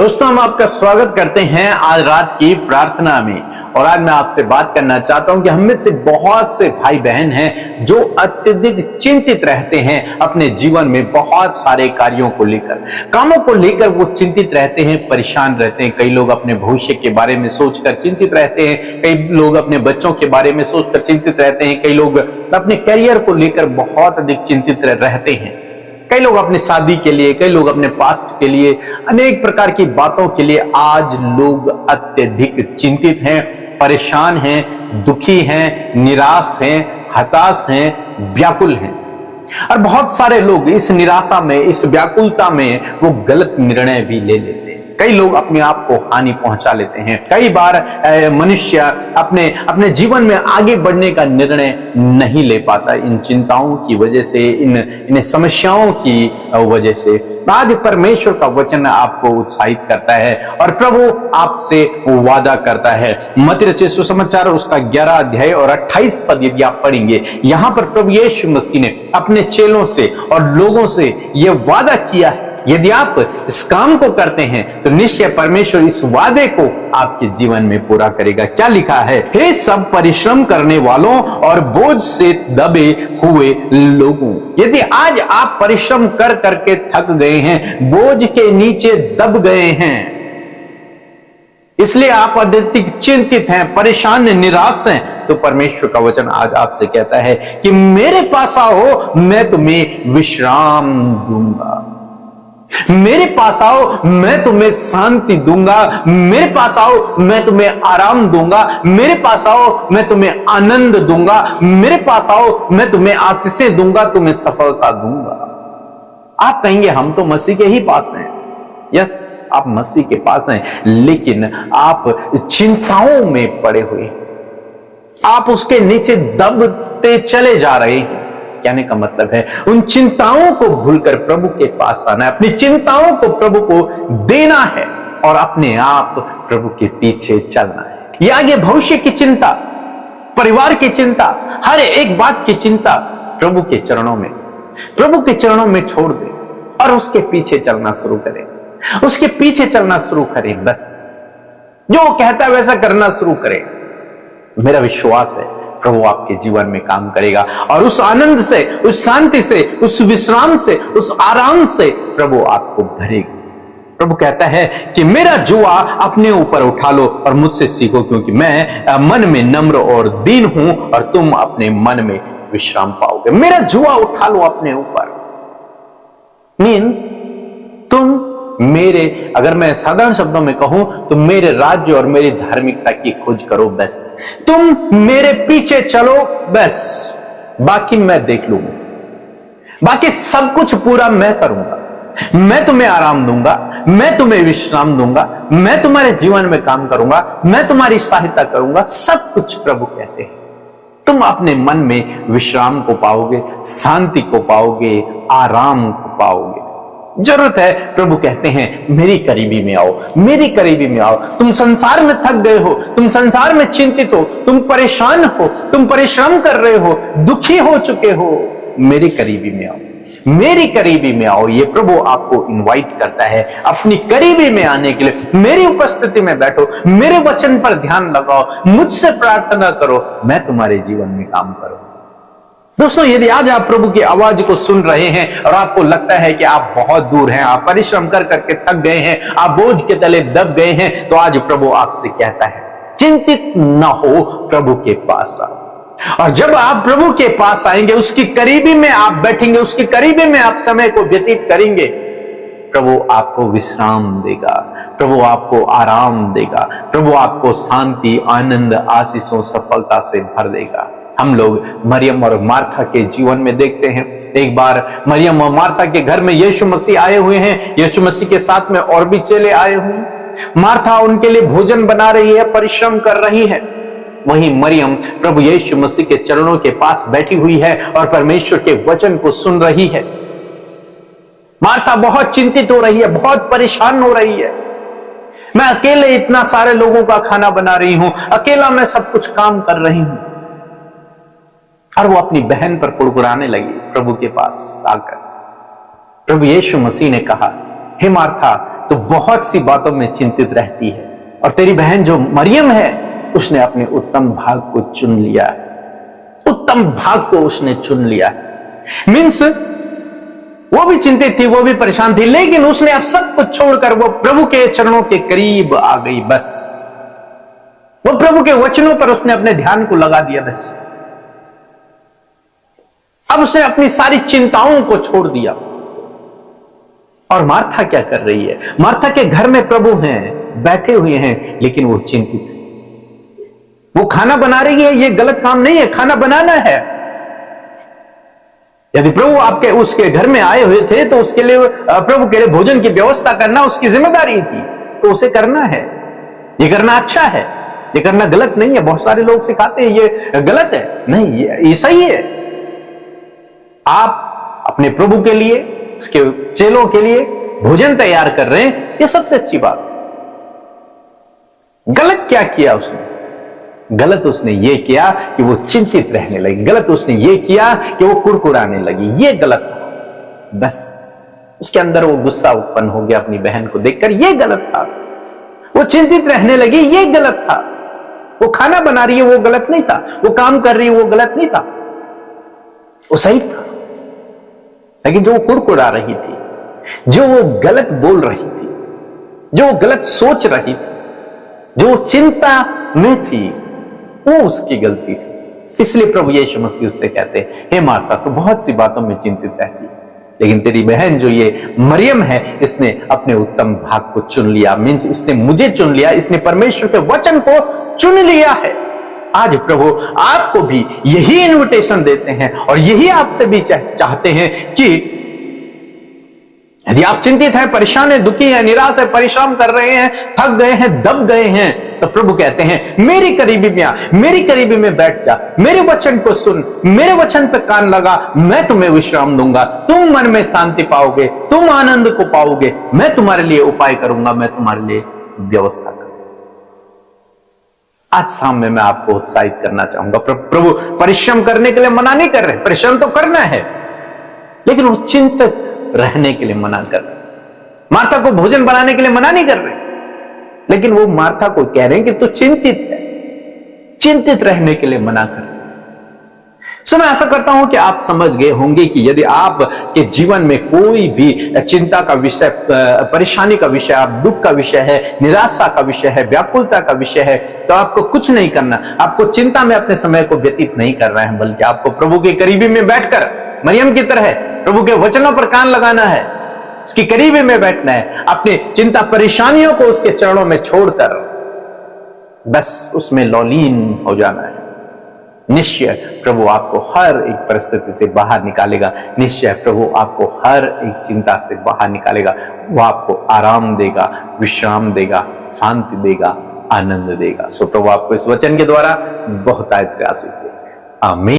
दोस्तों, हम आपका स्वागत करते हैं आज रात की प्रार्थना में। और आज मैं आपसे बात करना चाहता हूं कि हम में से बहुत से भाई बहन हैं जो अत्यधिक चिंतित रहते हैं अपने जीवन में बहुत सारे कार्यों को लेकर, कामों को लेकर वो चिंतित रहते हैं, परेशान रहते हैं। कई लोग अपने भविष्य के बारे में सोचकर चिंतित रहते हैं, कई लोग अपने बच्चों के बारे में सोचकर चिंतित रहते हैं, कई लोग अपने करियर को लेकर बहुत अधिक चिंतित रहते हैं, कई लोग अपनी शादी के लिए, कई लोग अपने पास्ट के लिए, अनेक प्रकार की बातों के लिए आज लोग अत्यधिक चिंतित हैं, परेशान हैं, दुखी हैं, निराश हैं, हताश हैं, व्याकुल हैं। और बहुत सारे लोग इस निराशा में, इस व्याकुलता में वो गलत निर्णय भी ले लेते हैं। कई लोग अपने आप को हानि पहुंचा लेते हैं। कई बार मनुष्य अपने जीवन में आगे बढ़ने का निर्णय नहीं ले पाता इन चिंताओं की वजह से, इन समस्याओं की वजह से। आज परमेश्वर का वचन आपको उत्साहित करता है और प्रभु आपसे वादा करता है। मत्ती रचित सुसमाचार उसका 11 अध्याय और 28 पद यदि आप पढ़ेंगे, यहां पर प्रभु यीशु मसीह ने अपने चेलों से और लोगों से यह वादा किया है, यदि आप इस काम को करते हैं तो निश्चय परमेश्वर इस वादे को आपके जीवन में पूरा करेगा। क्या लिखा है? हे सब परिश्रम करने वालों और बोझ से दबे हुए लोगों। यदि आज आप परिश्रम कर करके थक गए हैं, बोझ के नीचे दब गए हैं, इसलिए आप अत्यधिक चिंतित हैं, परेशान, निराश हैं, तो परमेश्वर का वचन आज आपसे कहता है कि मेरे पास आओ, मैं तुम्हें विश्राम दूंगा। मेरे पास आओ, मैं तुम्हें शांति दूंगा। मेरे पास आओ, मैं तुम्हें आराम दूंगा। मेरे पास आओ, मैं तुम्हें आनंद दूंगा। मेरे पास आओ, मैं तुम्हें आशीषें दूंगा, तुम्हें सफलता दूंगा। आप कहेंगे हम तो मसीह के ही पास हैं। यस, आप मसीह के पास हैं, लेकिन आप चिंताओं में पड़े हुए, आप उसके नीचे दबते चले जा रहे हैं। कहने का मतलब है उन चिंताओं को भूलकर प्रभु के पास आना है, अपनी चिंताओं को प्रभु को देना है और अपने आप प्रभु के पीछे चलना है। ये आगे भविष्य की चिंता, परिवार की चिंता, हर एक बात की चिंता प्रभु के चरणों में छोड़ दे और उसके पीछे चलना शुरू करें, उसके पीछे चलना शुरू करें। बस जो कहता है वैसा करना शुरू करें। मेरा विश्वास है प्रभु आपके जीवन में काम करेगा और उस आनंद से, उस शांति से, उस विश्राम से, उस आराम से प्रभु आपको भरेगा। प्रभु कहता है कि मेरा जुआ अपने ऊपर उठा लो और मुझसे सीखो, क्योंकि मैं मन में नम्र और दीन हूं और तुम अपने मन में विश्राम पाओगे। मेरा जुआ उठा लो अपने ऊपर मीन्स तुम मेरे, अगर मैं साधारण शब्दों में कहूं तो मेरे राज्य और मेरी धार्मिकता की खोज करो। बस तुम मेरे पीछे चलो, बस बाकी मैं देख लूंगा, बाकी सब कुछ पूरा मैं करूंगा। मैं तुम्हें आराम दूंगा, मैं तुम्हें विश्राम दूंगा, मैं तुम्हारे जीवन में काम करूंगा, मैं तुम्हारी सहायता करूंगा। सब कुछ प्रभु कहते हैं। तुम अपने मन में विश्राम को पाओगे, शांति को पाओगे, आराम को पाओगे। जरूरत है, प्रभु कहते हैं मेरी करीबी में आओ, मेरी करीबी में आओ। तुम संसार में थक गए हो, तुम संसार में चिंतित हो, तुम परेशान हो, तुम परिश्रम कर रहे हो, दुखी हो चुके हो, मेरी करीबी में आओ, मेरी करीबी में आओ। ये प्रभु आपको इनवाइट करता है अपनी करीबी में आने के लिए। मेरी उपस्थिति में बैठो, मेरे वचन पर ध्यान लगाओ, मुझसे प्रार्थना करो, मैं तुम्हारे जीवन में काम करूं। दोस्तों, यदि आज आप प्रभु की आवाज को सुन रहे हैं और आपको लगता है कि आप बहुत दूर हैं, आप परिश्रम कर करके थक गए हैं, आप बोझ के तले दब गए हैं, तो आज प्रभु आपसे कहता है चिंतित न हो, प्रभु के पास आओ। और जब आप प्रभु के पास आएंगे, उसकी करीबी में आप बैठेंगे, उसकी करीबी में आप समय को व्यतीत करेंगे, प्रभु आपको विश्राम देगा, प्रभु आपको आराम देगा, प्रभु आपको शांति, आनंद, आशीषों, सफलता से भर देगा। हम लोग मरियम और मार्था के जीवन में देखते हैं। एक बार मरियम और मार्था के घर में यीशु मसीह आए हुए हैं, यीशु मसीह के साथ में और भी चेले आए हुए हैं। मार्था उनके लिए भोजन बना रही है, परिश्रम कर रही है। वहीं मरियम प्रभु यीशु मसीह के चरणों के पास बैठी हुई है और परमेश्वर के वचन को सुन रही है। मार्था बहुत चिंतित हो रही है, बहुत परेशान हो रही है। मैं अकेले इतना सारे लोगों का खाना बना रही हूं, अकेला मैं सब कुछ काम कर रही हूं। और वो अपनी बहन पर कुड़कुड़ाने लगी प्रभु के पास आकर। प्रभु यीशु मसीह ने कहा, हे मार्था, तो बहुत सी बातों में चिंतित रहती है। और तेरी बहन जो मरियम है, उसने अपने उत्तम भाग को चुन लिया, उत्तम भाग को उसने चुन लिया। मीन्स वो भी चिंतित थी, वो भी परेशान थी, लेकिन उसने अब सब कुछ छोड़कर वो प्रभु के चरणों के करीब आ गई। बस वो प्रभु के वचनों पर उसने अपने ध्यान को लगा दिया। बस अब उसने अपनी सारी चिंताओं को छोड़ दिया। और मार्था क्या कर रही है? मार्था के घर में प्रभु हैं, बैठे हुए हैं, लेकिन वो चिंतित है। वो खाना बना रही है, ये गलत काम नहीं है, खाना बनाना है। यदि प्रभु आपके उसके घर में आए हुए थे तो उसके लिए, प्रभु के लिए भोजन की व्यवस्था करना उसकी जिम्मेदारी थी, तो उसे करना है। ये करना अच्छा है, ये करना गलत नहीं है। बहुत सारे लोग सिखाते हैं ये गलत है, नहीं, ये सही है। आप अपने प्रभु के लिए, उसके चेलों के लिए भोजन तैयार कर रहे हैं, ये सबसे अच्छी बात। गलत क्या किया उसने? गलत उसने ये किया कि वो चिंतित रहने लगी। गलत उसने ये किया कि वो कुड़कुड़ाने लगी। ये गलत था। बस उसके अंदर वो गुस्सा उत्पन्न हो गया अपनी बहन को देखकर, ये गलत था। वो चिंतित रहने लगी, ये गलत था। वो खाना बना रही है, वो गलत नहीं था। वो काम कर रही है, वो गलत नहीं था, वो सही था। लेकिन जो वो कुड़कुड़ा रही थी, जो वो गलत बोल रही थी, जो वो गलत सोच रही थी, जो चिंता में थी, वो उसकी गलती थी। इसलिए प्रभु यीशु मसीह उससे कहते हैं, हे मार्था, तो बहुत सी बातों में चिंतित रहती है, लेकिन तेरी बहन जो ये मरियम है, इसने अपने उत्तम भाग को चुन लिया। मीन्स इसने मुझे चुन लिया, इसने परमेश्वर के वचन को चुन लिया है। आज प्रभु आपको भी यही इनविटेशन देते हैं और यही आपसे भी चाहते हैं कि यदि आप चिंतित हैं, परेशान हैं, दुखी हैं, निराश हैं, परिश्रम कर रहे हैं, थक गए हैं, दब गए हैं, तो प्रभु कहते हैं मेरी करीबी में आ, मेरी करीबी में बैठ जा, मेरे वचन को सुन, मेरे वचन पर कान लगा, मैं तुम्हें विश्राम दूंगा, तुम मन में शांति पाओगे, तुम आनंद को पाओगे, मैं तुम्हारे लिए उपाय करूंगा, मैं तुम्हारे लिए व्यवस्था करूंगा। आज शाम में मैं आपको उत्साहित करना चाहूंगा। प्रभु परिश्रम करने के लिए मना नहीं कर रहे, परिश्रम तो करना है, लेकिन वो चिंतित रहने के लिए मना कर रहे। मार्था को भोजन बनाने के लिए मना नहीं कर रहे, लेकिन वो मार्था को कह रहे हैं कि तू चिंतित है, चिंतित रहने के लिए मना कर रहे। सो मैं आशा करता हूं कि आप समझ गए होंगे कि यदि आप के जीवन में कोई भी चिंता का विषय, परेशानी का विषय, आप दुख का विषय है, निराशा का विषय है, व्याकुलता का विषय है, तो आपको कुछ नहीं करना। आपको चिंता में अपने समय को व्यतीत नहीं कर रहे हैं, बल्कि आपको प्रभु के करीबी में बैठकर मरियम की तरह प्रभु के वचनों पर कान लगाना है, उसकी करीबी में बैठना है, अपनी चिंता परेशानियों को उसके चरणों में छोड़कर बस उसमें लौलीन हो जाना है। निश्चय प्रभु आपको हर एक परिस्थिति से बाहर निकालेगा। निश्चय प्रभु आपको हर एक चिंता से बाहर निकालेगा। वो आपको आराम देगा, विश्राम देगा, शांति देगा, आनंद देगा। सो प्रभु आपको इस वचन के द्वारा बहुत से आशीष देगा। आमीन।